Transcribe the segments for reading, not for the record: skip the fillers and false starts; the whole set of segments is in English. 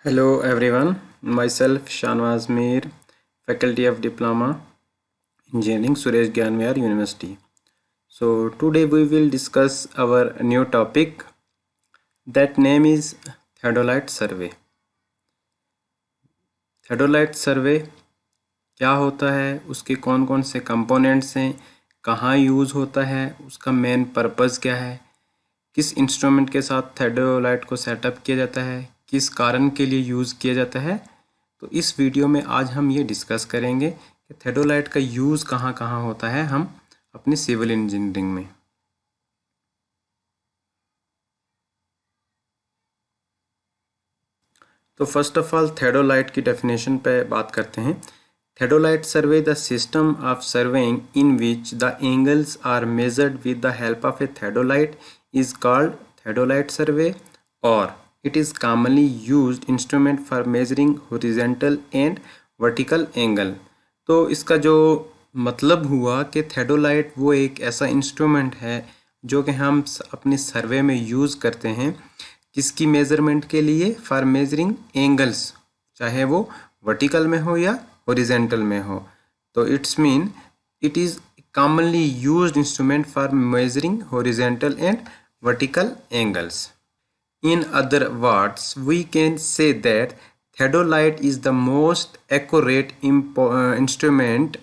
Hello everyone, myself Shanwaz Mir, Faculty of Diploma Engineering, Suresh Gyanwar University. So today we will discuss our new topic, that name is Theodolite Survey. Theodolite Survey क्या होता है, उसके कौन कौन से components हैं, कहाँ use होता है, उसका मेन पर्पज़ क्या है, किस इंस्ट्रूमेंट के साथ थेडोलाइट को सेटअप किया जाता है, किस कारण के लिए यूज़ किया जाता है। तो इस वीडियो में आज हम ये डिस्कस करेंगे कि थेडोलाइट का यूज़ कहाँ कहाँ होता है हम अपनी सिविल इंजीनियरिंग में। तो फर्स्ट ऑफ ऑल थेडोलाइट की डेफिनेशन पे बात करते हैं। Theodolite survey, the system of surveying in which the angles are measured with the help of a theodolite, is called theodolite survey, or it is commonly used instrument for measuring horizontal and vertical angle. तो इसका जो मतलब हुआ कि theodolite वो एक ऐसा instrument है जो कि हम अपने सर्वे में यूज़ करते हैं, किसकी मेज़रमेंट के लिए, फॉर मेजरिंग एंगल्स, चाहे वो वर्टिकल में हो या हॉरिजॉन्टल में हो। तो it's mean it is commonly used instrument for measuring horizontal and vertical angles. In other words, we can say that theodolite is the most accurate instrument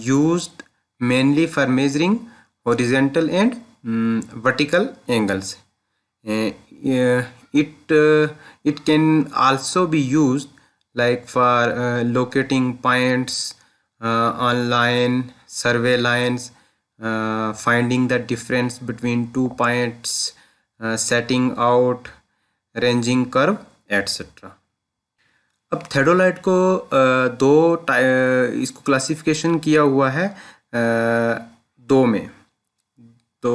used mainly for measuring horizontal and vertical angles. It can also be used like for locating points on line, survey lines, finding the difference between 2 points, setting out ranging curve etc. अब theodolite को इसको classification किया हुआ है दो में। तो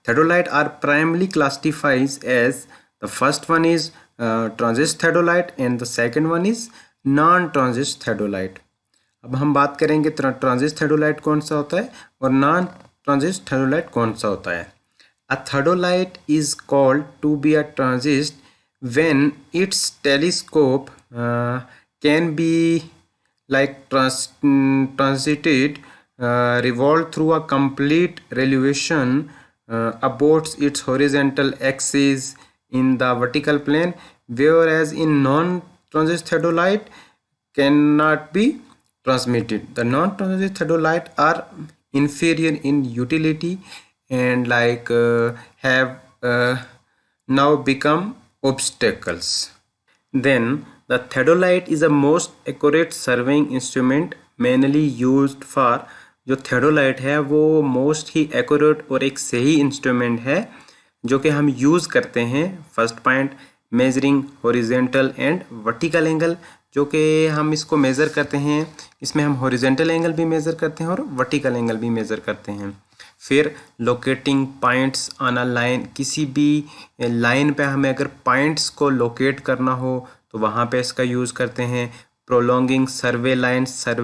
theodolite are primary classifies as, the first one is transit theodolite and the second one is non transit theodolite. अब हम बात करेंगे ट्रांजिट थेडोलाइट कौन सा होता है और नॉन ट्रांजिट थेडोलाइट कौन सा होता है। A theodolite is called to be a transit when its telescope can be like transited, revolved through a complete revolution about its horizontal axis in the vertical plane, whereas in non-transit theodolite cannot be transmitted. The non-transit theodolite are inferior in utility and have now become obstacles. Then the theodolite is the most accurate surveying instrument mainly used for, जो theodolite है वो most ही accurate और एक सही instrument है जो कि हम यूज़ करते हैं। First point, measuring horizontal and vertical angle, जो कि हम इसको मेज़र करते हैं, इसमें हम हॉरिजेंटल एंगल भी मेज़र करते हैं और वर्टिकल एंगल भी मेज़र करते हैं। फिर locating points on a line, किसी भी लाइन पे हमें अगर पॉइंट्स को लोकेट करना हो तो वहाँ पे इसका यूज़ करते हैं। प्रोलॉन्गिंग सर्वे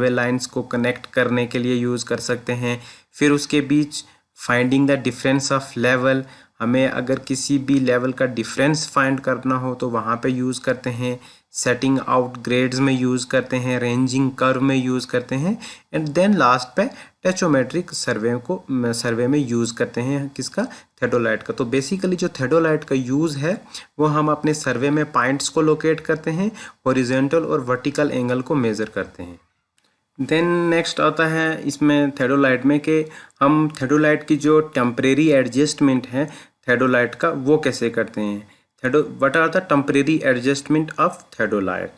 लाइंस को कनेक्ट करने के लिए यूज़ कर सकते हैं। फिर उसके बीच finding the difference of level, हमें अगर किसी भी लेवल का डिफरेंस फाइंड करना हो तो वहाँ पे यूज़ करते हैं। सेटिंग आउट ग्रेड्स में यूज़ करते हैं, रेंजिंग कर्व में यूज़ करते हैं, एंड देन लास्ट पे टेचोमेट्रिक सर्वे में यूज़ करते हैं किसका, थेडोलाइट का। तो बेसिकली जो थेडोलाइट का यूज़ है वो हम अपने सर्वे में पॉइंट्स को लोकेट करते हैं, हॉरिजॉन्टल और वर्टिकल एंगल को मेज़र करते हैं। देन नेक्स्ट आता है इसमें थेडोलाइट में कि हम थेडोलाइट की जो टेम्परेरी एडजस्टमेंट है थेडोलाइट का वो कैसे करते हैं। What are the temporary adjustment of theodolite.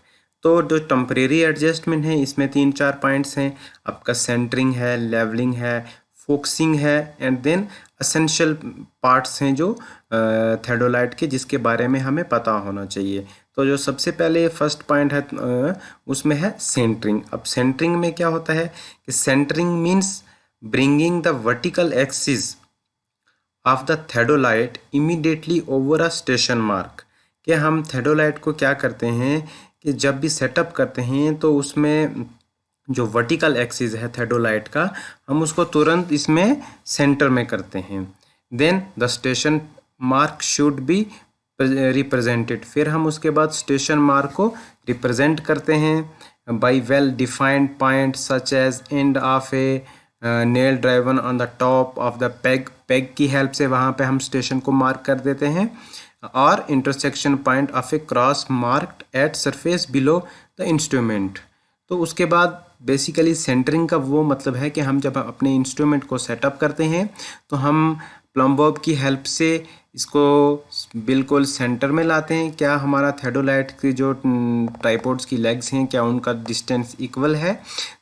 तो जो टेम्परेरी एडजस्टमेंट है इसमें 3-4 पॉइंट्स हैं। आपका सेंटरिंग है, लेवलिंग है, फोकसिंग है, एंड देन एसेंशियल पार्ट्स हैं जो थेडोलाइट के, जिसके बारे में हमें पता होना चाहिए। तो जो सबसे पहले फर्स्ट पॉइंट है उसमें है सेंटरिंग। अब सेंटरिंग में क्या होता है कि centering means bringing the vertical axis of the theodolite immediately over a station mark. कि हम थेडोलाइट को क्या करते हैं कि जब भी सेटअप करते हैं तो उसमें जो वर्टिकल एक्सिस है थेडोलाइट का, हम उसको तुरंत इसमें सेंटर में करते हैं। Then the station mark should be represented. फिर हम उसके बाद स्टेशन मार्क को रिप्रेजेंट करते हैं by well defined point such as end of a nail driven on the top of the peg. Peg की हेल्प से वहाँ पे हम स्टेशन को मार्क कर देते हैं। और intersection point of A cross marked at surface below the instrument. तो उसके बाद बेसिकली सेंटरिंग का वो मतलब है कि हम जब अपने इंस्ट्रूमेंट को सेटअप करते हैं तो हम प्लम बॉब की हेल्प से इसको बिल्कुल सेंटर में लाते हैं। क्या हमारा थेडोलाइट की जो ट्राइपॉड्स की लेग्स हैं क्या उनका डिस्टेंस इक्वल है।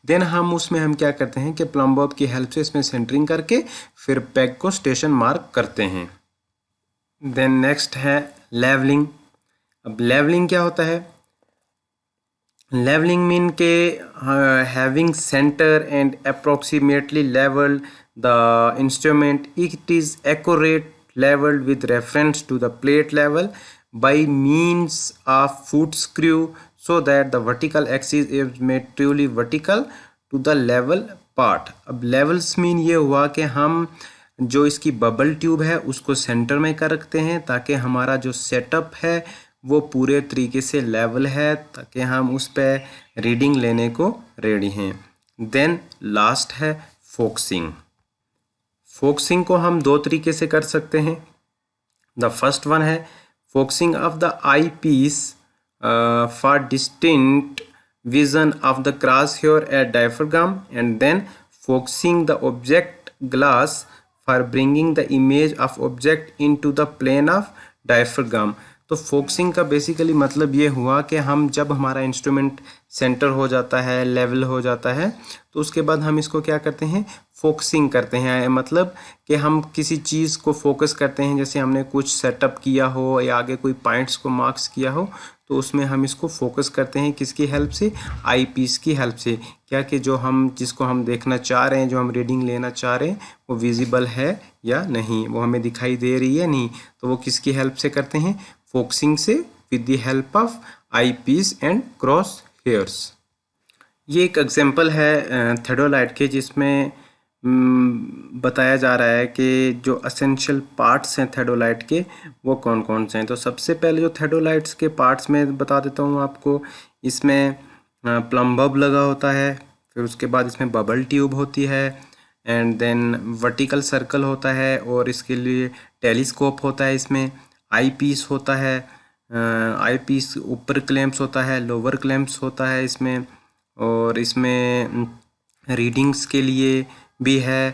देन हम क्या करते हैं कि प्लम बॉब की हेल्प से इसमें सेंटरिंग करके फिर पेग को स्टेशन मार्क करते हैं। देन नेक्स्ट है लेवलिंग। अब लेवलिंग क्या होता है? लेवलिंग मीन के having centre and approximately levelled the instrument it is accurate leveled with reference to the plate level by means of foot screw so that the vertical axis is made truly vertical to the level part। अब levels mean ये हुआ कि हम जो इसकी bubble tube है उसको centre में कर रखते हैं ताकि हमारा जो सेटअप है वो पूरे तरीके से लेवल है ताकि हम उस पर रीडिंग लेने को रेडी हैं। देन लास्ट है फोकसिंग। फोकसिंग को हम दो तरीके से कर सकते हैं। द फर्स्ट वन है focusing of the eyepiece for distinct vision of the cross hair at diaphragm and then focusing the object glass for bringing the image of object into the plane of diaphragm. तो focusing का basically मतलब ये हुआ कि हम जब हमारा instrument centre हो जाता है लेवल हो जाता है तो उसके बाद हम इसको क्या करते हैं फोकसिंग करते हैं। मतलब कि हम किसी चीज़ को फोकस करते हैं, जैसे हमने कुछ सेटअप किया हो या आगे कोई पॉइंट्स को मार्क्स किया हो तो उसमें हम इसको फोकस करते हैं किसकी हेल्प से? आई पीस की हेल्प से। क्या कि जो हम जिसको हम देखना चाह रहे हैं जो हम रीडिंग लेना चाह रहे हैं वो विजिबल है या नहीं, वो हमें दिखाई दे रही है नहीं, तो वो किसकी हेल्प से करते हैं? फोकसिंग से with the help of eyepiece and cross hairs. ये एक एग्जांपल है थेडोलाइट के जिसमें बताया जा रहा है कि जो असेंशियल पार्ट्स हैं थेडोलाइट के वो कौन कौन से हैं। तो सबसे पहले जो थेडोलाइट्स के पार्ट्स में बता देता हूँ आपको। इसमें प्लम बब लगा होता है, फिर उसके बाद इसमें बबल ट्यूब होती है एंड देन वर्टिकल सर्कल होता है और इसके लिए टेलीस्कोप होता है। इसमें आई पीस होता है, आई पीस ऊपर क्लैंप्स होता है, लोअर क्लैंप्स होता है इसमें, और इसमें रीडिंग्स के लिए भी है,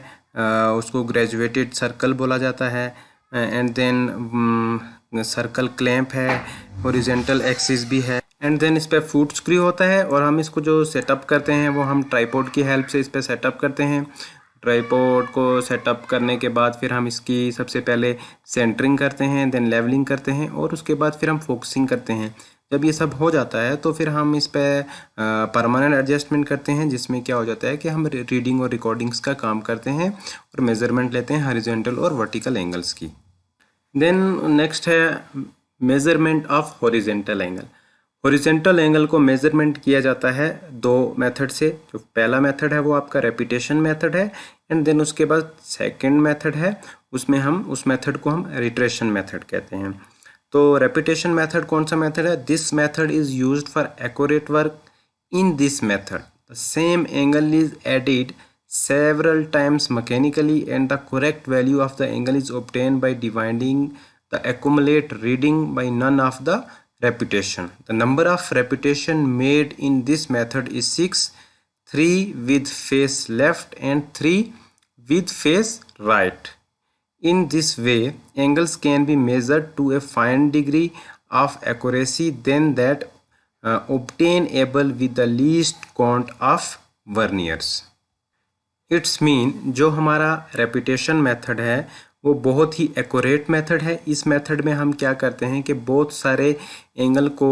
उसको ग्रेजुएटेड सर्कल बोला जाता है एंड देन सर्कल क्लैंप है, हॉरिजॉन्टल एक्सिस भी है एंड देन इस पर फुट स्क्रू होता है। और हम इसको जो सेटअप करते हैं वो हम ट्राइपॉड की हेल्प से इस पर सेटअप करते हैं। ट्राइपॉड को सेटअप करने के बाद फिर हम इसकी सबसे पहले सेंटरिंग करते हैं, देन लेवलिंग करते हैं और उसके बाद फिर हम फोकसिंग करते हैं। जब ये सब हो जाता है तो फिर हम इस पर परमानेंट एडजस्टमेंट करते हैं जिसमें क्या हो जाता है कि हम रीडिंग और रिकॉर्डिंग्स का काम करते हैं और मेज़रमेंट लेते हैं हॉरिजॉन्टल और वर्टिकल एंगल्स की। देन नेक्स्ट है measurement of horizontal angle. Horizontal angle को मेज़रमेंट किया जाता है दो मेथड से। जो पहला मेथड है वो आपका रेपिटेशन मेथड है एंड देन उसके बाद सेकंड मेथड है उसमें हम उस मेथड को हम रिट्रेशन मेथड कहते हैं। तो रेपिटेशन मेथड कौन सा मेथड है? This method is used for accurate work. In this method the same angle is added several times mechanically and the correct value of the angle is obtained by dividing the accumulate reading by none of the repetition. The number of repetition made in this method is 6, 3 with face left and 3 with face right. In this way angles can be measured to a fine degree of accuracy than that obtainable with the least count of verniers. It's mean जो हमारा repetition method है वो बहुत ही accurate method है। इस method में हम क्या करते हैं कि बहुत सारे एंगल को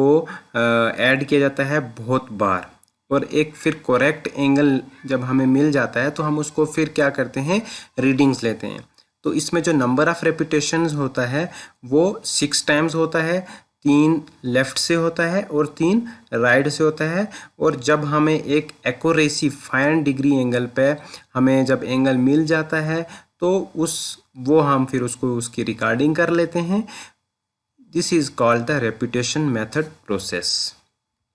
ऐड किया जाता है बहुत बार और एक फिर करेक्ट एंगल जब हमें मिल जाता है तो हम उसको फिर क्या करते हैं रीडिंग्स लेते हैं। तो इसमें जो नंबर ऑफ रेपिटेशंस होता है वो 6 टाइम्स होता है, 3 लेफ़्ट से होता है और 3 राइट से होता है। और जब हमें एक एक्यूरेसी फाइन डिग्री एंगल पे हमें जब एंगल मिल जाता है तो हम फिर उसको उसकी रिकॉर्डिंग कर लेते हैं। This is called the repetition method process.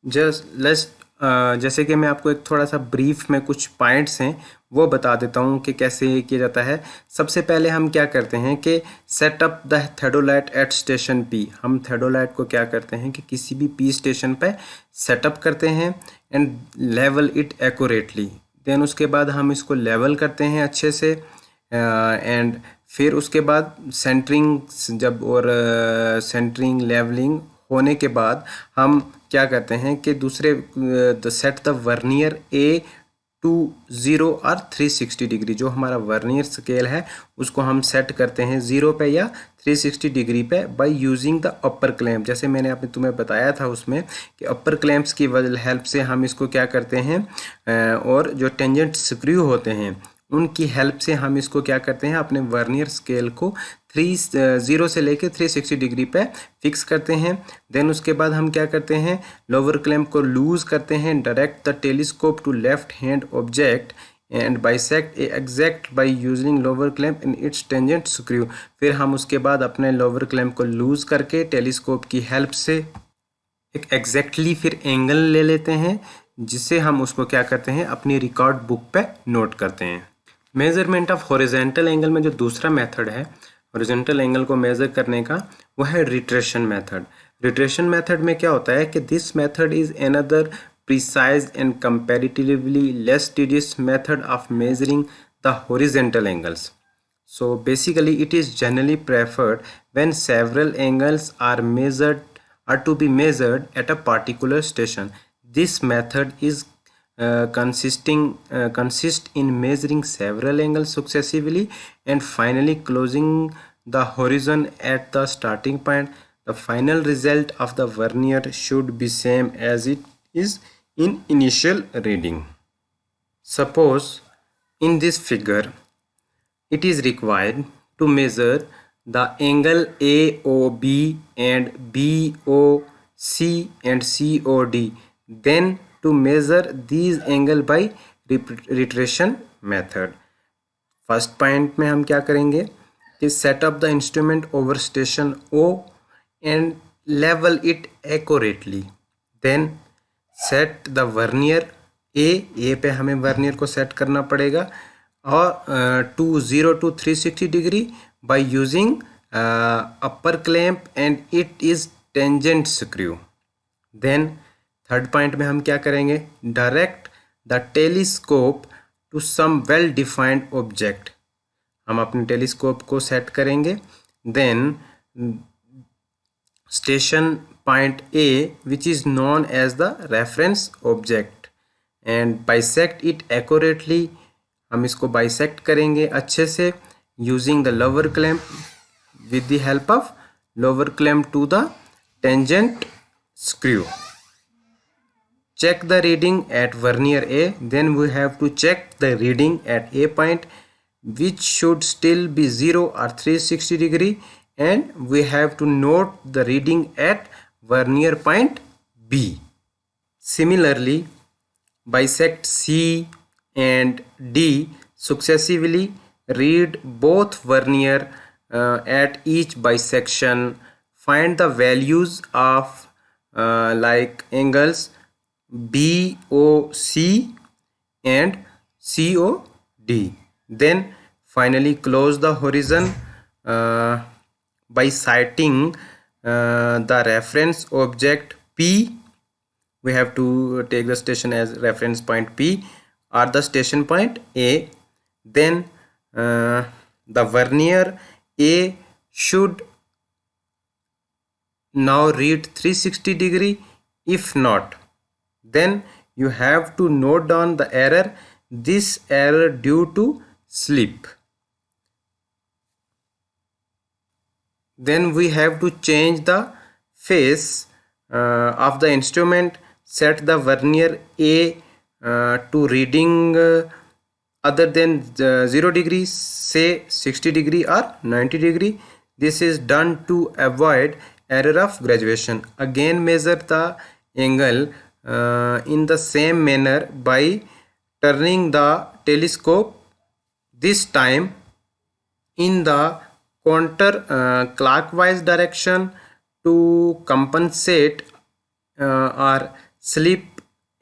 जैसे कि मैं आपको एक थोड़ा सा ब्रीफ में कुछ पॉइंट्स हैं वो बता देता हूँ कि कैसे ये किया जाता है। सबसे पहले हम क्या करते हैं कि set up the theodolite at station P. हम थेडोलाइट को क्या करते हैं कि किसी भी पी स्टेशन पे सेटअप करते हैं and level it accurately. Then उसके बाद हम इसको लेवल करते हैं अच्छे से एंड फिर उसके बाद सेंटरिंग जब और सेंटरिंग लेवलिंग होने के बाद हम क्या करते हैं कि दूसरे set the vernier A to 0 और 360 डिग्री। जो हमारा वर्नियर स्केल है उसको हम सेट करते हैं 0 पे या 360 डिग्री पे by using the upper clamp. जैसे मैंने आपने तुम्हें बताया था उसमें कि अपर क्लैंप्स की हेल्प से हम इसको क्या करते हैं और जो टेंजेंट स्क्रू होते हैं उनकी हेल्प से हम इसको क्या करते हैं अपने वर्नियर स्केल को 0 से लेके 360 डिग्री पे फिक्स करते हैं। देन उसके बाद हम क्या करते हैं लोअर क्लैंप को लूज करते हैं, direct the telescope to left hand object and bisect a exact by using lower clamp in its tangent screw. फिर हम उसके बाद अपने लोअर क्लैंप को लूज करके टेलीस्कोप की हेल्प से एक एग्जैक्टली फिर एंगल ले लेते हैं, जिससे हम उसको क्या करते हैं अपनी रिकॉर्ड बुक पे नोट करते हैं। मेजरमेंट ऑफ हॉरिजॉन्टल एंगल में जो दूसरा मेथड है हॉरिजॉन्टल एंगल को मेजर करने का वो है रिट्रेशन मेथड। रिट्रेशन मेथड में क्या होता है कि this method is another precise and comparatively less tedious method of measuring the horizontal angles. So basically it is generally preferred when several angles are to be measured at a particular station. This method is consist in measuring several angles successively and finally closing the horizon at the starting point. The final result of the vernier should be same as it is in initial reading. Suppose in this figure it is required to measure the angle AOB and BOC and COD. Then to measure these angle by retraction method. First point में हम क्या करेंगे कि set up the instrument over station O and level it accurately. Then set the vernier A पे हमें vernier को set करना पड़ेगा और 0 to 360 डिग्री by using upper clamp and it is tangent screw. Then third point में हम क्या करेंगे direct the telescope to some well defined object. हम अपने टेलीस्कोप को सेट करेंगे। Then station point A which is known as the reference object and bisect it accurately. हम इसको बाइसेक्ट करेंगे अच्छे से using the lower clamp with the help of lower clamp to the tangent screw. Check the reading at vernier A. Then we have to check the reading at A point, which should still be 0 or 360 degree, and we have to note the reading at vernier point B. Similarly, bisect C and D successively. Read both vernier at each bisection. Find the values of like angles BOC and COD. Then finally close the horizon by citing the reference object P. We have to take the station as reference point P or the station point A. Then the vernier A should now read 360 degree. If not, then you have to note down the error. This error due to slip. Then we have to change the face of the instrument. Set the vernier A to reading other than 0 degree, say 60 degree or 90 degree. This is done to avoid error of graduation. Again measure the angle in the same manner by turning the telescope, this time in the counter clockwise direction to compensate or slip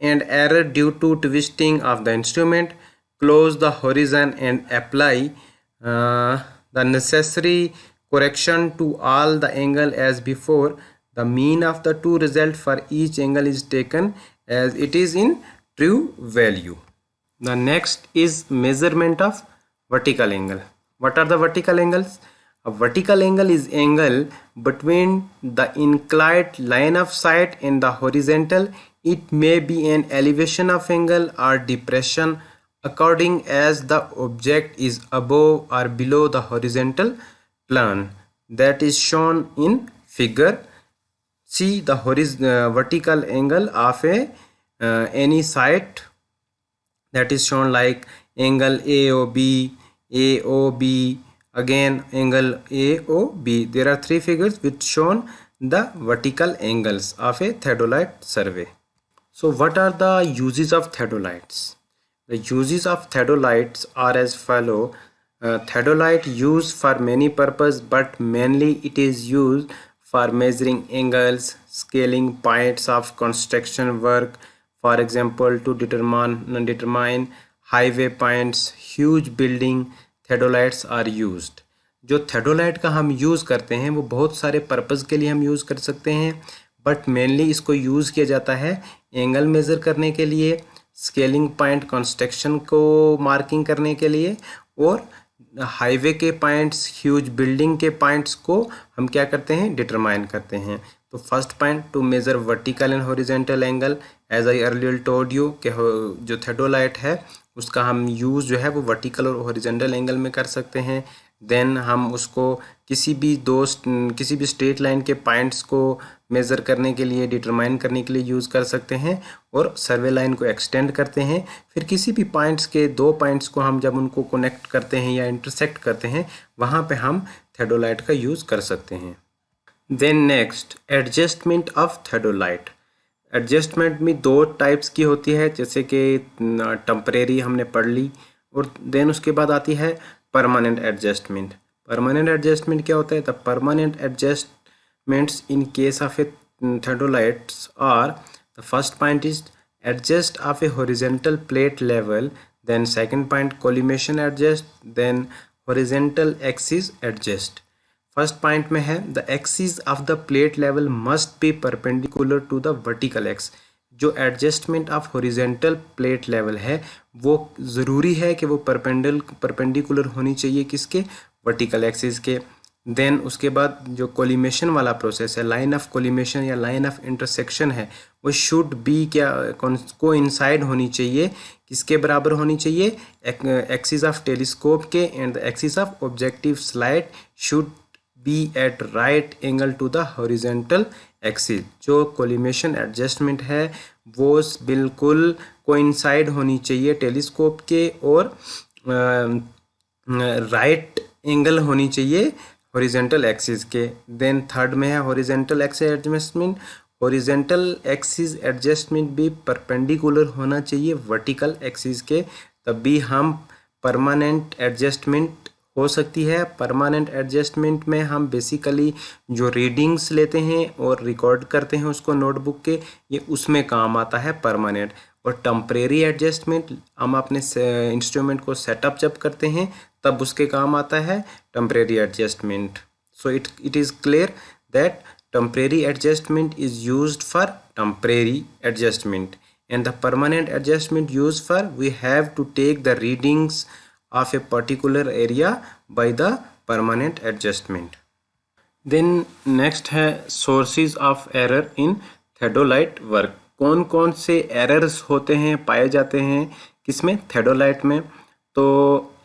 and error due to twisting of the instrument, close the horizon and apply the necessary correction to all the angle as before. The mean of the two result for each angle is taken as it is in true value. The next is measurement of vertical angle. What are the vertical angles? A vertical angle is angle between the inclined line of sight and the horizontal. It may be an elevation of angle or depression according as the object is above or below the horizontal plane. That is shown in figure. See the vertical angle of any site, that is shown like angle AOB, again angle AOB. There are three figures which shown the vertical angles of a theodolite survey. So what are the uses of theodolites? The uses of theodolites are as follow. Theodolite used for many purposes, but mainly it is used for measuring angles, scaling points of construction work, for example to determine highway points, huge building. theodolites are used. जो theodolite का हम use करते हैं वो बहुत सारे purpose के लिए हम यूज़ कर सकते हैं, बट मेनली इसको यूज़ किया जाता है एंगल मेज़र करने के लिए, स्केलिंग पॉइंट कंस्ट्रक्शन को मार्किंग करने के लिए, और हाईवे के पॉइंट्स, ह्यूज बिल्डिंग के पॉइंट्स को हम क्या करते हैं, डिटरमाइन करते हैं. तो first point, to measure vertical and horizontal angle. As I earlier told you कि जो theodolite है उसका हम यूज़ जो है वो वर्टिकल और हॉरिजॉन्टल एंगल में कर सकते हैं. देन हम उसको किसी भी स्ट्रेट लाइन के पॉइंट्स को मेज़र करने के लिए, डिटरमाइन करने के लिए यूज़ कर सकते हैं, और सर्वे लाइन को एक्सटेंड करते हैं. फिर किसी भी पॉइंट्स के दो पॉइंट्स को हम जब उनको कनेक्ट करते हैं या इंटरसेक्ट करते हैं, वहाँ पे हम theodolite का यूज़ कर सकते हैं. Then next, adjustment of theodolite. Adjustment में दो टाइप्स की होती है, जैसे कि टेम्परेरी हमने पढ़ ली, और देन उसके बाद आती है परमानेंट एडजस्टमेंट. परमानेंट एडजस्टमेंट क्या होता है? The permanent adjustments in case of A theodolites are, the first point is adjust of a horizontal plate level, then second point collimation adjust, then horizontal axis adjust. First point में है the axis of the plate level must be perpendicular to the vertical axis. जो adjustment of horizontal plate level है वो ज़रूरी है कि वो perpendicular होनी चाहिए किसके, वर्टिकल एक्सिस के. देन उसके बाद जो कोलिमेशन वाला प्रोसेस है, लाइन ऑफ कोलिमेशन या लाइन ऑफ इंटरसेक्शन है, वो शुड बी क्या कोइंसाइड होनी चाहिए, किसके बराबर होनी चाहिए, एक्सिस ऑफ टेलीस्कोप के, and the axis of objective slide should be at right angle to the horizontal axis. जो कोलिमेशन एडजस्टमेंट है वो बिल्कुल कोइंसाइड होनी चाहिए टेलीस्कोप के, और राइट एंगल होनी चाहिए हॉरिजॉन्टल एक्सिस के. देन थर्ड में है horizontal axis adjustment. Horizontal axis adjustment भी परपेंडिकुलर होना चाहिए वर्टिकल एक्सिस के, तभी हम परमानेंट एडजस्टमेंट हो सकती है. परमानेंट एडजस्टमेंट में हम बेसिकली जो रीडिंग्स लेते हैं और रिकॉर्ड करते हैं उसको नोटबुक के, ये उसमें काम आता है परमानेंट. और टेम्परेरी एडजस्टमेंट हम अपने इंस्ट्रूमेंट को सेटअप जब करते हैं तब उसके काम आता है temporary adjustment. So it is clear that temporary adjustment is used for temporary adjustment, and the permanent adjustment use for we have to take the readings of a particular area by the permanent adjustment. Then next है sources of error in theodolite work. कौन कौन से errors होते हैं, पाए जाते हैं किसमें, theodolite में? तो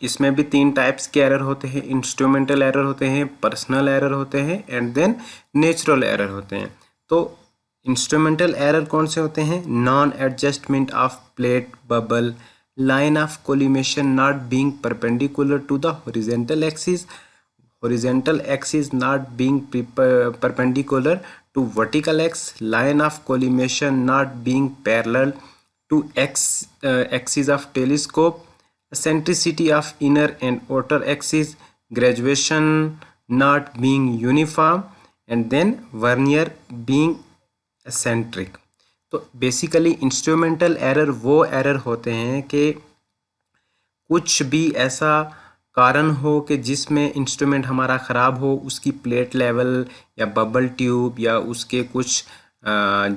इसमें भी तीन टाइप्स के एरर होते हैं. इंस्ट्रूमेंटल एरर होते हैं, पर्सनल एरर होते हैं, एंड देन नेचुरल एरर होते हैं. तो इंस्ट्रूमेंटल एरर कौन से होते हैं? Non adjustment of plate bubble, line of collimation not being perpendicular to the horizontal axis not being perpendicular to vertical x, line of collimation not being parallel to axis of telescope, eccentricity of inner and outer axis, graduation not being uniform, and then vernier being eccentric. तो basically instrumental error वो error होते हैं कि कुछ भी ऐसा कारण हो कि जिसमें इंस्ट्रूमेंट हमारा ख़राब हो, उसकी प्लेट लेवल या बबल ट्यूब या उसके कुछ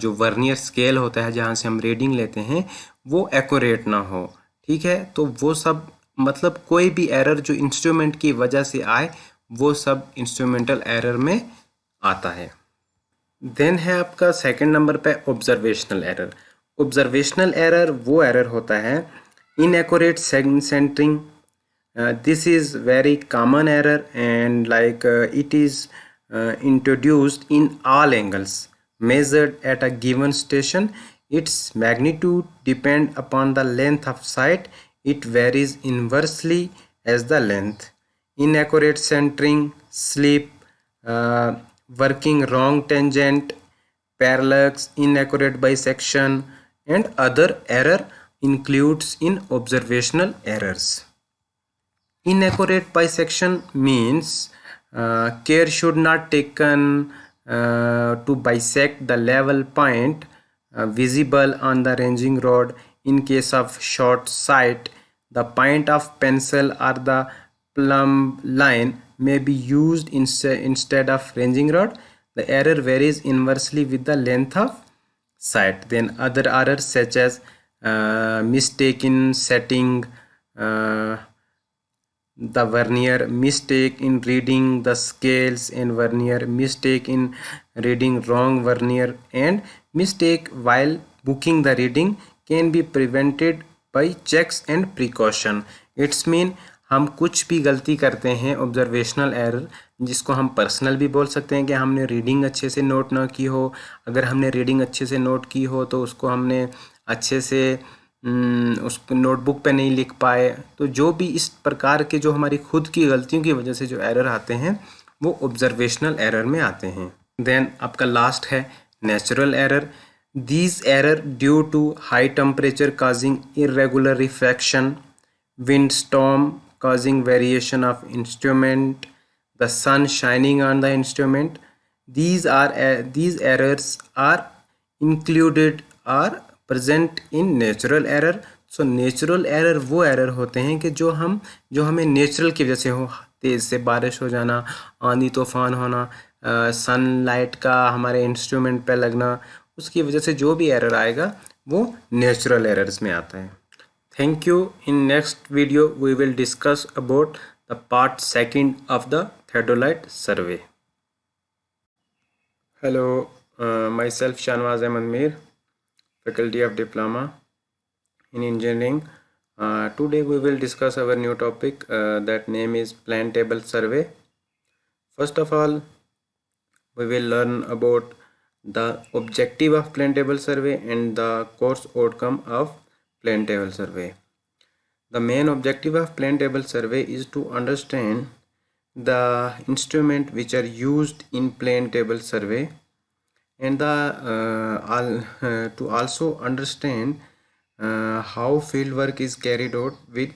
जो वर्नियर स्केल होता है जहाँ से हम रीडिंग लेते हैं वो एक्यूरेट ना हो। ठीक है, तो वो सब मतलब कोई भी एरर जो इंस्ट्रूमेंट की वजह से आए वो सब इंस्ट्रूमेंटल एरर में आता है। देन है आपका सेकंड नंबर पे ऑब्जर्वेशनल एरर। ऑब्जर्वेशनल एरर वो एरर होता है inaccurate centering. This is very common error, and it is introduced in all angles measured at a given station. Its magnitude depend upon the length of sight. It varies inversely as the length. Inaccurate centering, slip, working wrong tangent, parallax, inaccurate bisection, and other error includes in observational errors. Inaccurate bisection means care should not taken to bisect the level point visible on the ranging rod. In case of short sight, the point of pencil or the plumb line may be used instead of ranging rod. The error varies inversely with the length of sight. Then other errors such as mistaken setting, the vernier, mistake in reading the scales and vernier, mistake in reading wrong vernier, and mistake while booking the reading can be prevented by checks and precaution. It's mean हम कुछ भी गलती करते हैं observational error, जिसको हम personal भी बोल सकते हैं कि हमने रीडिंग अच्छे से नोट ना की हो. अगर हमने रीडिंग अच्छे से नोट की हो तो उसको हमने अच्छे से उसको नोटबुक पे नहीं लिख पाए. तो जो भी इस प्रकार के जो हमारी खुद की गलतियों की वजह से जो एरर आते हैं वो ऑब्जर्वेशनल एरर में आते हैं. देन आपका लास्ट है natural error. These error due to high temperature causing irregular refraction, wind storm causing variation of instrument, the sun shining on the instrument. These errors are included or present in natural error. So natural error वो error होते हैं कि जो हमें natural की वजह से हो, तेज़ से बारिश हो जाना, आंधी तूफान होना, सनलाइट का हमारे इंस्ट्रूमेंट पे लगना, उसकी वजह से जो भी एरर आएगा वो नेचुरल एरर्स में आता है. Thank you. In next video we will discuss about the part second of the theodolite survey. Hello, myself Shanwaz Ahmed Mir, faculty of diploma in engineering. Today we will discuss our new topic that name is plan table survey. First of all, we will learn about the objective of plan table survey and the course outcome of plan table survey. The main objective of plan table survey is to understand the instrument which are used in plan table survey, and to also understand how field work is carried out with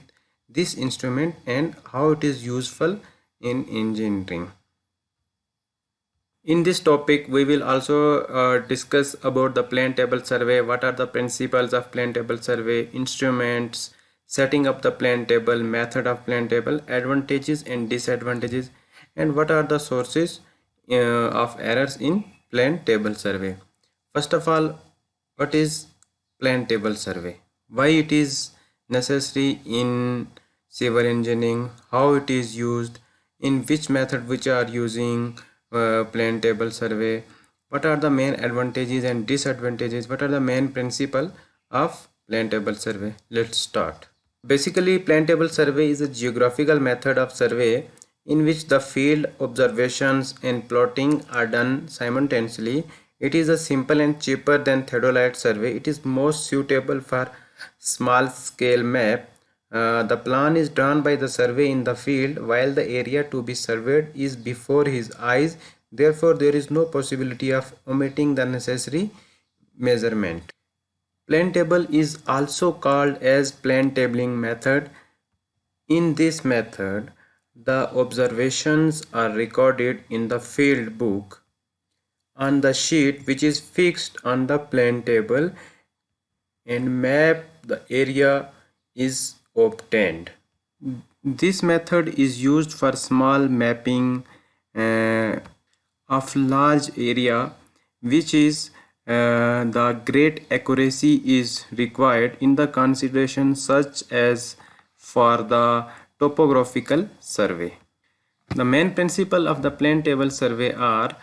this instrument and how it is useful in engineering. In this topic we will also discuss about the plan table survey, what are the principles of plan table survey, instruments, setting up the plan table, method of plan table, advantages and disadvantages, and what are the sources of errors in plan table survey. First of all, what is plan table survey, why it is necessary in civil engineering, how it is used, in which method which are using plan table survey, what are the main advantages and disadvantages, what are the main principle of plan table survey. Let's start. Basically, plan table survey is a geographical method of survey in which the field observations and plotting are done simultaneously. It is a simple and cheaper than theodolite survey. It is most suitable for small scale map. The plan is drawn by the survey in the field while the area to be surveyed is before his eyes. Therefore, there is no possibility of omitting the necessary measurement. Plan table is also called as plan tabling method. In this method, the observations are recorded in the field book on the sheet which is fixed on the plane table and map the area is obtained. This method is used for small mapping uh, of large area, which is the great accuracy is required in the consideration such as for the topographical survey. The main principle of the plane table survey are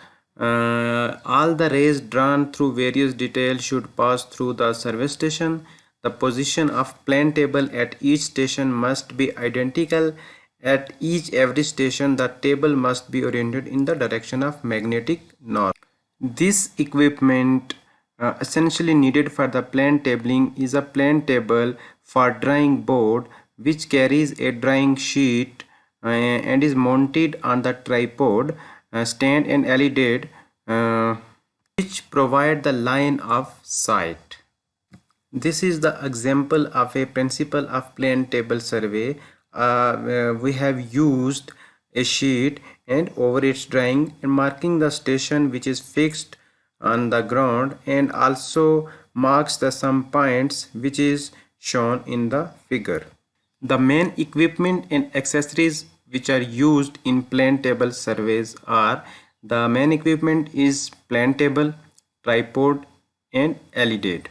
all the rays drawn through various details should pass through the survey station. The position of plane table at each station must be identical. At every station, the table must be oriented in the direction of magnetic north. This equipment essentially needed for the plane tabling is a plane table for drawing board which carries a drawing sheet and is mounted on the tripod stand and LED which provide the line of sight. This is the example of a principle of plane table survey. We have used a sheet and over its drawing and marking the station which is fixed on the ground and also marks the some points which is shown in the figure. The main equipment and accessories which are used in plane table surveys are the main equipment is plane table, tripod and LED.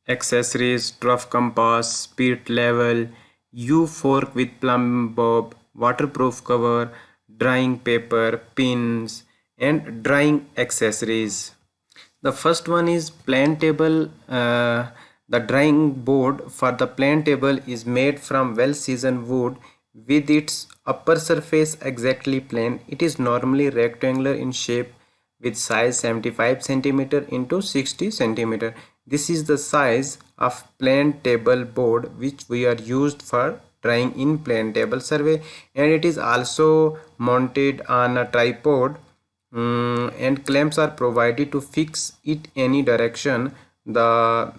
Accessories: trough compass, spirit level, U-fork with plumb bob, waterproof cover, drawing paper, pins and drawing accessories. The first one is plane table. The drawing board for the plane table is made from well seasoned wood with its upper surface exactly plane. It is normally rectangular in shape with size 75 cm into 60 cm. This is the size of plane table board which we are used for drawing in plane table survey, and it is also mounted on a tripod and clamps are provided to fix it any direction. The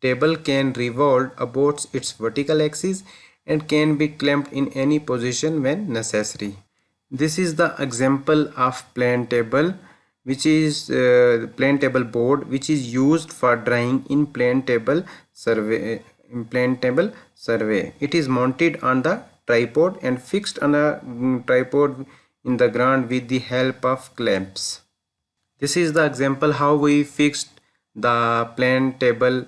table can revolve about its vertical axis and can be clamped in any position when necessary. This is the example of plane table which is plane table board which is used for drawing in plane table survey. It is mounted on the tripod and fixed on the tripod in the ground with the help of clamps. This is the example how we fixed the plane table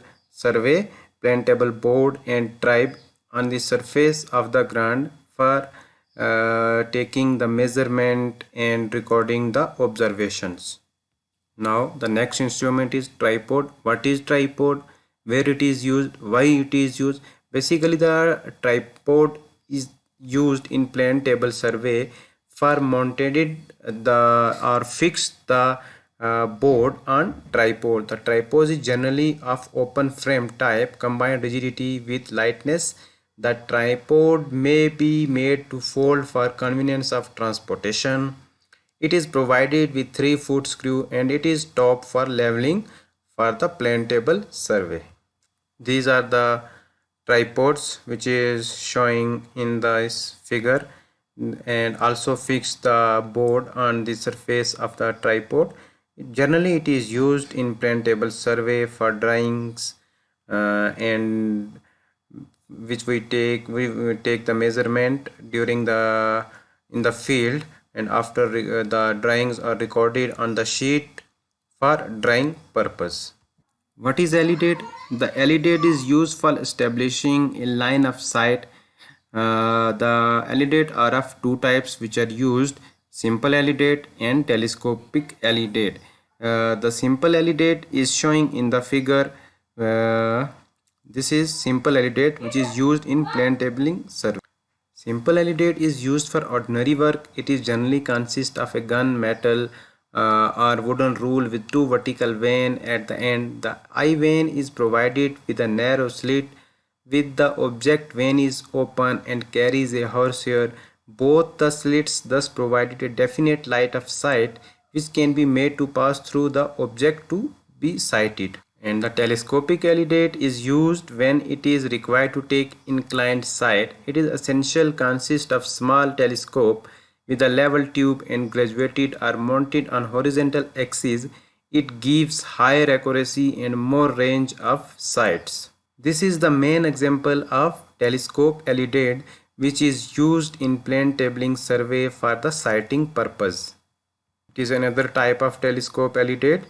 board and tribe on the surface of the ground for taking the measurement and recording the observations. Now the next instrument is tripod. What is tripod? Where it is used? Why it is used? Basically the tripod is used in plane table survey for mounted or fixed the board on tripod. The tripod is generally of open frame type, combined rigidity with lightness. The tripod may be made to fold for convenience of transportation. It is provided with 3-foot screw and it is top for leveling for the plane table survey. These are the tripods which is showing in this figure, and also fix the board on the surface of the tripod. Generally it is used in plane table survey for drawings and which we take the measurement during the in the field, and after the drawings are recorded on the sheet for drawing purpose. What is LED? The LED is used for establishing a line of sight. The LED are of two types which are used: simple LED and telescopic LED. The simple LED is showing in the figure. This is simple LED which is used in plane tabling survey. Simple LED is used for ordinary work. It is generally consists of a gun, metal or wooden rule with two vertical veins at the end. The eye vein is provided with a narrow slit with the object vein is open and carries a horsehair. Both the slits thus provided a definite line of sight which can be made to pass through the object to be sighted. And the telescopic LED is used when it is required to take inclined sight. It is essential consists of small telescope with a level tube and graduated or mounted on horizontal axis. It gives higher accuracy and more range of sights. This is the main example of telescope LED, which is used in plane tabling survey for the sighting purpose. It is another type of telescope LED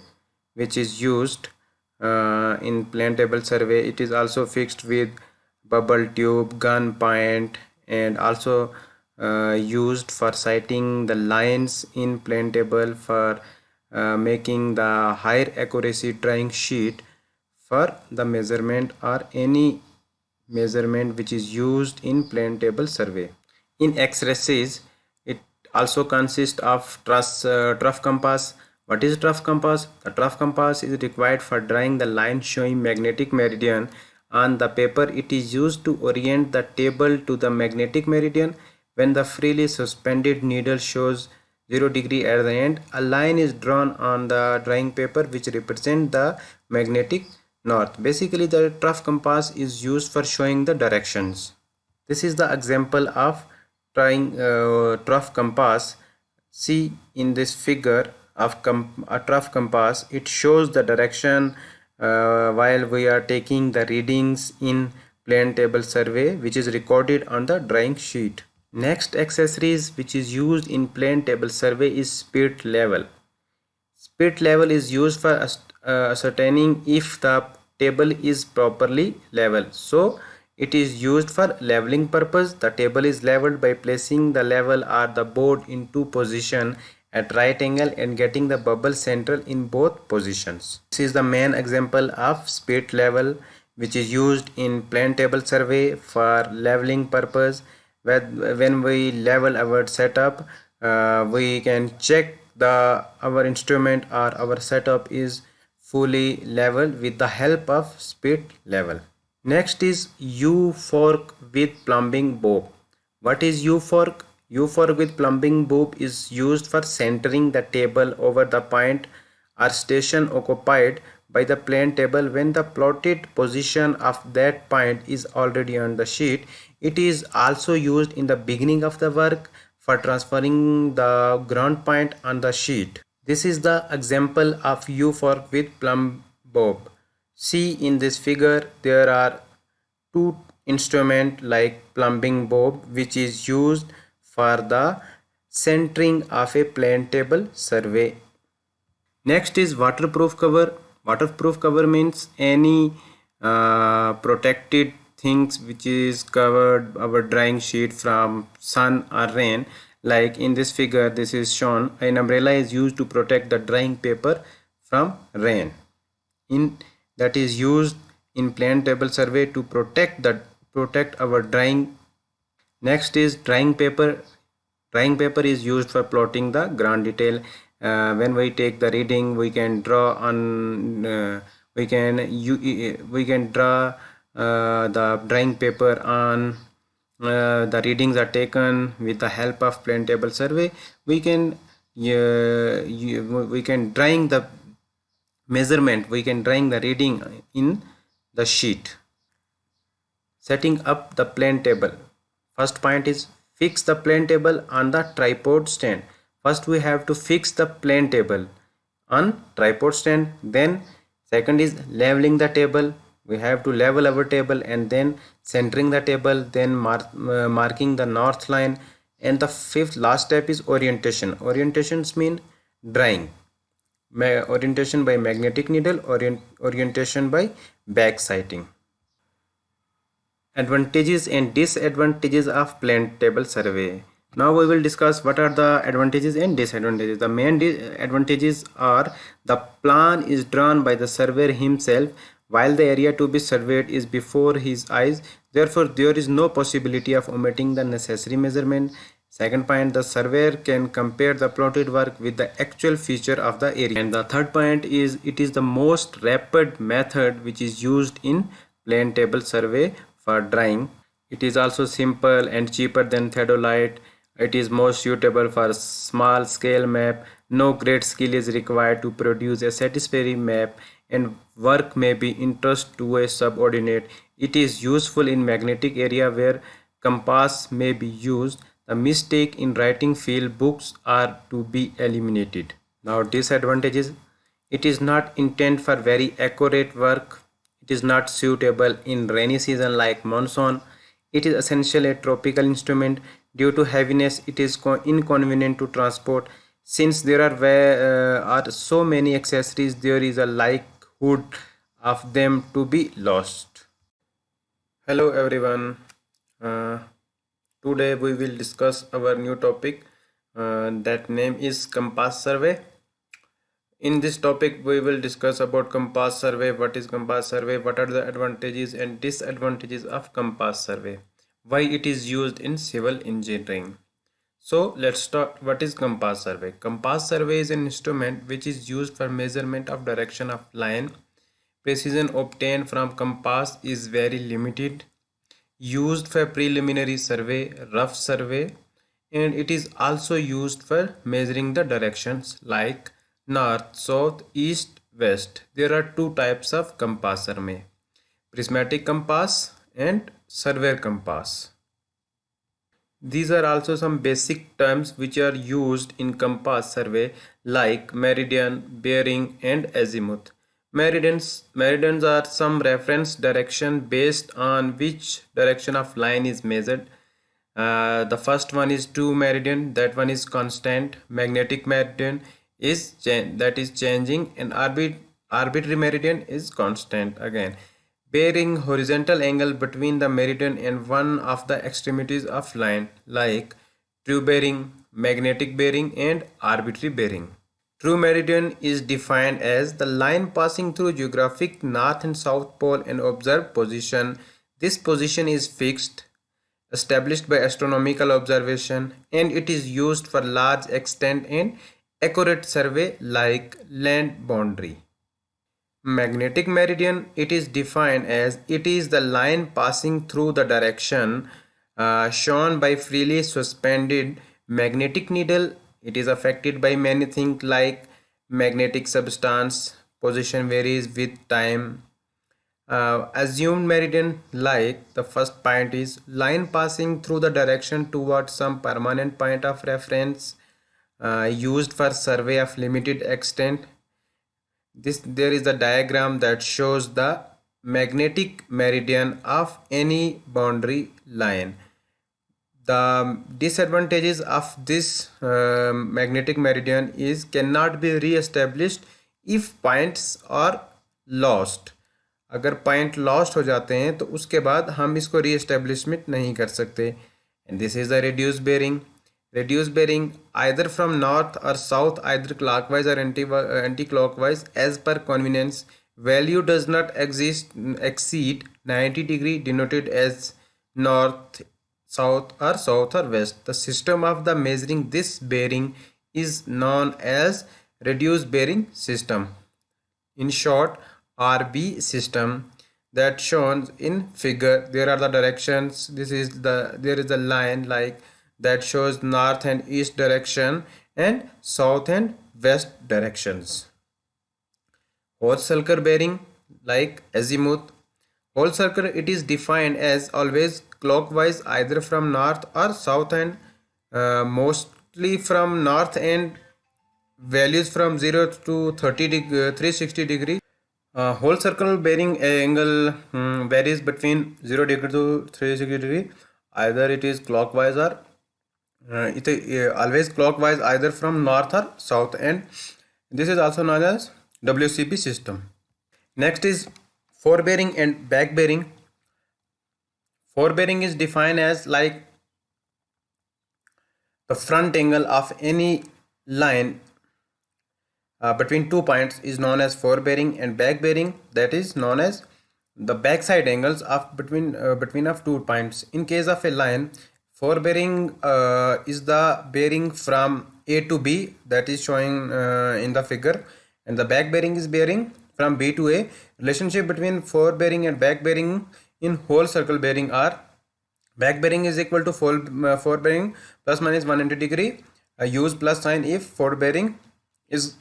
which is used in plane table survey. It is also fixed with bubble tube, gun point, and also used for sighting the lines in plane table for making the higher accuracy drawing sheet for the measurement or any measurement which is used in plane table survey. In X-rays, it also consists of trough compass. What is trough compass? The trough compass is required for drawing the line showing magnetic meridian on the paper. It is used to orient the table to the magnetic meridian. When the freely suspended needle shows 0° at the end, a line is drawn on the drawing paper which represents the magnetic north. Basically, the trough compass is used for showing the directions. This is the example of trough compass. See in this figure of a trough compass, it shows the direction while we are taking the readings in plane table survey, which is recorded on the drawing sheet. Next accessories which is used in plane table survey is spirit level. Spirit level is used for ascertaining if the table is properly level. So it is used for leveling purpose. The table is leveled by placing the level or the board into position at right angle and getting the bubble central in both positions. This is the main example of spirit level which is used in plane table survey for leveling purpose. When we level our setup, we can check our instrument or our setup is fully level with the help of spirit level. Next is U-fork with plumbing bob. What is U-fork? U-fork with plumbing bob is used for centering the table over the point or station occupied by the plane table when the plotted position of that point is already on the sheet. It is also used in the beginning of the work for transferring the ground point on the sheet. This is the example of U-fork with plumb bob. See in this figure there are two instruments like plumbing bob which is used for the centering of a plane table survey. Next is waterproof cover. Waterproof cover means any protected things which is covered our drawing sheet from sun or rain. Like in this figure, this is shown an umbrella is used to protect the drawing paper from rain. That is used in plane table survey to protect our drawing. Next is drawing paper. Drawing paper is used for plotting the ground detail. When we take the reading, we can draw on we can draw the drawing paper on the readings are taken with the help of plane table survey. We can drawing the measurement, we can drawing the reading in the sheet. Setting up the plane table. First point is fix the plane table on the tripod stand. First we have to fix the plane table on tripod stand. Then second is leveling the table. We have to level our table and then centering the table, then marking the north line, and the fifth last step is orientation. Orientations mean drawing. Orientation by magnetic needle, orientation by back sighting. Advantages and disadvantages of plane table survey. Now we will discuss what are the advantages and disadvantages. The main advantages are the plan is drawn by the surveyor himself while the area to be surveyed is before his eyes. Therefore, there is no possibility of omitting the necessary measurement. Second point, the surveyor can compare the plotted work with the actual feature of the area. And the third point is it is the most rapid method which is used in plane table survey for drawing. It is also simple and cheaper than theodolite. It is most suitable for small scale map. No great skill is required to produce a satisfactory map, and work may be interest to a subordinate. It is useful in magnetic area where compass may be used. The mistake in writing field books are to be eliminated. Now disadvantages: it is not intended for very accurate work. It is not suitable in rainy season like monsoon. It is essentially a tropical instrument. Due to heaviness, it is inconvenient to transport. Since there are so many accessories, there is a likelihood of them to be lost. Hello everyone. Uh, Today we will discuss our new topic, that name is Compass Survey. In this topic we will discuss about Compass Survey, what is Compass Survey, what are the advantages and disadvantages of Compass Survey, why it is used in civil engineering. So let's start. What is Compass Survey? Compass Survey is an instrument which is used for measurement of direction of line. Precision obtained from compass is very limited. Used for preliminary survey, rough survey, and it is also used for measuring the directions like north, south, east, west. There are two types of compass survey: prismatic compass and surveyor compass. These are also some basic terms which are used in compass survey like meridian, bearing and azimuth. Meridians are some reference direction based on which direction of line is measured. The first one is true meridian, that one is constant. Magnetic meridian is that is changing, and arbitrary meridian is constant again. Bearing, horizontal angle between the meridian and one of the extremities of line like true bearing, magnetic bearing and arbitrary bearing. True meridian is defined as the line passing through geographic north and south pole and observed position. This position is fixed, established by astronomical observation, and it is used for large extent and accurate survey like land boundary. Magnetic meridian, it is defined as it is the line passing through the direction shown by freely suspended magnetic needle. It is affected by many things like magnetic substance, position varies with time. Assumed meridian, like the first point is line passing through the direction towards some permanent point of reference, used for survey of limited extent. There is a diagram that shows the magnetic meridian of any boundary line. The disadvantages of this magnetic meridian is cannot be re-established if points are lost. अगर point lost हो जाते हैं तो उसके बाद हम इसको री-एस्टेब्लिशमेंट नहीं कर सकते. And this is the reduced bearing. Reduced bearing either from north or south, either clockwise or anti-clockwise as per convenience. Value does not exceed 90 degree, denoted as north, south or west. The system of the measuring this bearing is known as reduced bearing system. In short, RB system, that shown in figure. There are the directions. There is a line like that shows north and east direction and south and west directions. Whole circle bearing, like azimuth. Whole circle, it is defined as always clockwise either from north or south, and mostly from north, and values from 0 to 360 degree. Whole circle bearing angle varies between 0 degree to 360 degree. Either it is clockwise or it is always clockwise either from north or south, and this is also known as WCB system. Next is forebearing and back bearing. Forebearing is defined as like the front angle of any line between 2 points is known as forebearing, and back bearing, that is known as the backside angles of between of 2 points. In case of a line, forebearing is the bearing from A to B, that is showing in the figure, and the back bearing is bearing from B to A. Relationship between forebearing and back bearing in whole circle bearing are: back bearing is equal to forebearing plus minus 180 degree. Use plus sign if forebearing is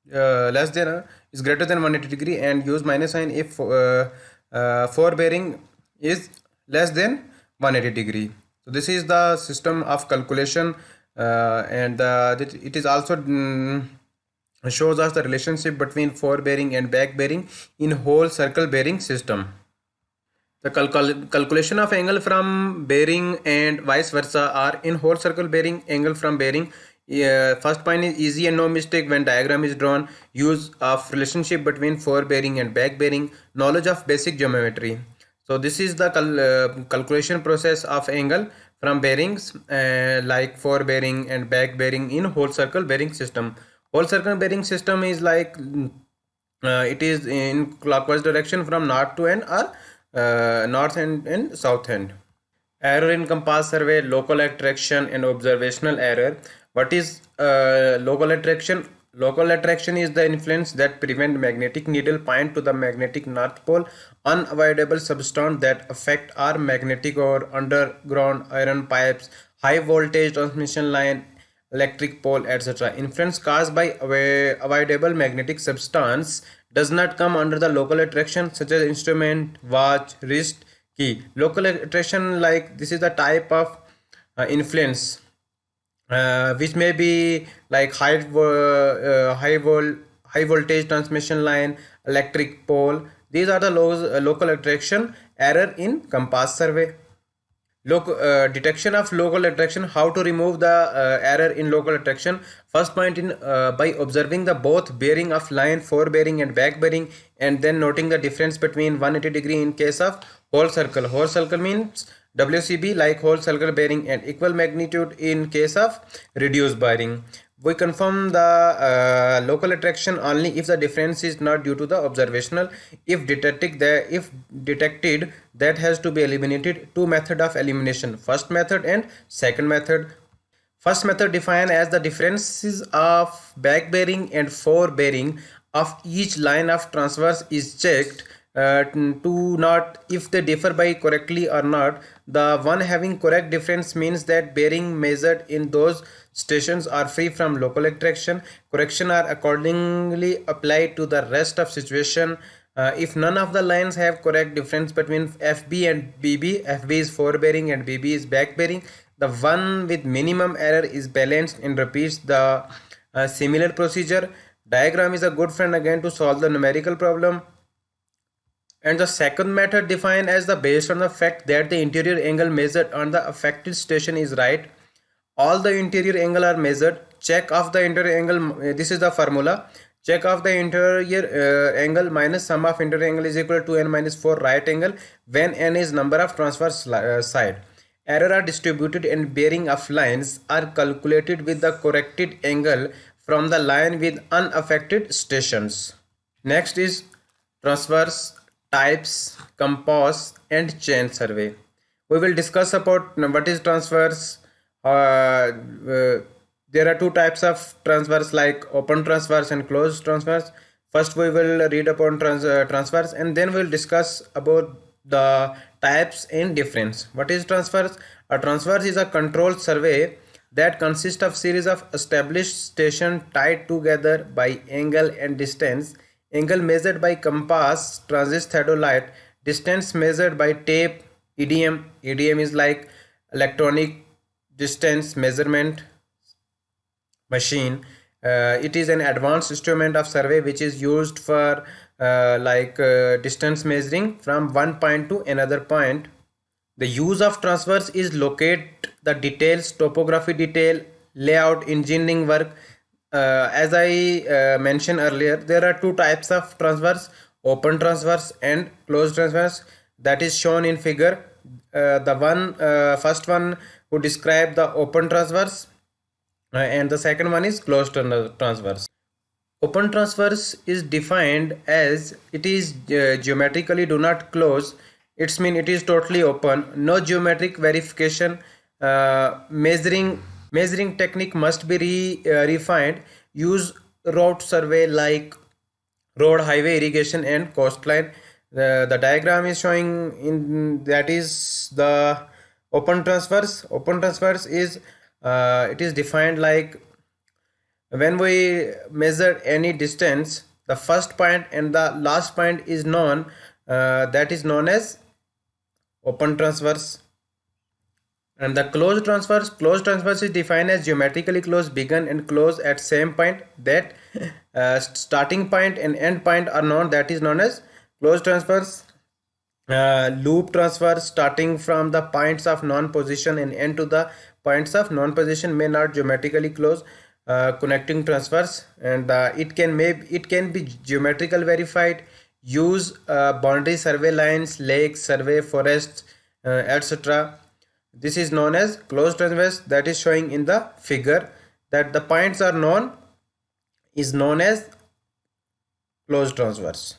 is greater than 180 degree, and use minus sign if forebearing is less than 180 degree. So this is the system of calculation, and it is also shows us the relationship between forebearing and back bearing in whole circle bearing system. The calculation of angle from bearing and vice versa are in whole circle bearing angle from bearing. First point is easy and no mistake when diagram is drawn. Use of relationship between forebearing and back bearing. Knowledge of basic geometry. So this is the calculation process of angle from bearings like forebearing and back bearing in whole circle bearing system. Whole circle bearing system is like it is in clockwise direction from north to end or north end and south end. Error in compass survey, local attraction and observational error. What is local attraction? Local attraction is the influence that prevent magnetic needle point to the magnetic north pole. Unavoidable substance that affect our magnetic or underground iron pipes, high voltage transmission line, electric pole, etc. Influence caused by avoidable magnetic substance does not come under the local attraction, such as instrument, watch, wrist, key. Local attraction, like this is the type of influence which may be like high voltage transmission line, electric pole. These are the local attraction. Error in compass survey. Detection of local attraction. How to remove the error in local attraction? First point in by observing the both bearing of line, forebearing and back bearing, and then noting the difference between 180 degree in case of whole circle. Whole circle means WCB, like whole circle bearing, and equal magnitude in case of reduced bearing. We confirm the local attraction only if the difference is not due to the observational. If detected, that has to be eliminated. Two method of elimination: first method and second method. First method defined as the differences of back bearing and fore bearing of each line of transverse is checked to not if they differ by correctly or not. The one having correct difference means that bearing measured in those stations are free from local attraction. Correction are accordingly applied to the rest of situation. If none of the lines have correct difference between FB and BB, FB is forebearing and BB is back bearing, the one with minimum error is balanced and repeats the similar procedure. Diagram is a good friend again to solve the numerical problem. And the second method defined as the based on the fact that the interior angle measured on the affected station is right. All the interior angle are measured. Check of the interior angle. This is the formula. Check of the interior angle minus sum of interior angle is equal to n minus 4 right angle when n is number of transverse side. Error are distributed and bearing of lines are calculated with the corrected angle from the line with unaffected stations. Next is transverse types, compass and chain survey. We will discuss about what is transverse. There are two types of transverse, like open transverse and closed transverse. First we will read upon transverse, and then we will discuss about the types and difference. What is transverse? A transverse is a controlled survey that consists of series of established stations tied together by angle and distance. Angle measured by compass, transist theodolite. Distance measured by tape, EDM. EDM is like electronic distance measurement machine. It is an advanced instrument of survey which is used for distance measuring from one point to another point. The use of transverse is locate the details, topography detail, layout, engineering work. As I mentioned earlier, there are two types of transverse: open transverse and closed transverse, that is shown in figure. First one who describe the open transverse, and the second one is closed transverse. Open transverse is defined as it is geometrically do not close. It's mean it is totally open, no geometric verification. Measuring technique must be refined. Use route survey like road, highway, irrigation and coastline. The diagram is showing in that is the open transverse. Open transverse is it is defined like when we measure any distance, the first point and the last point is known, that is known as open transverse. And the closed transverse is defined as geometrically close, begin and close at same point. That starting point and end point are known. That is known as closed transverse. Loop transverse, starting from the points of non-position and end to the points of non-position, may not geometrically close. Connecting transverse, and it can be geometrical verified. Use boundary survey lines, lakes, survey forests, etc. This is known as closed transverse. That is showing in the figure, that the points are known, is known as closed transverse.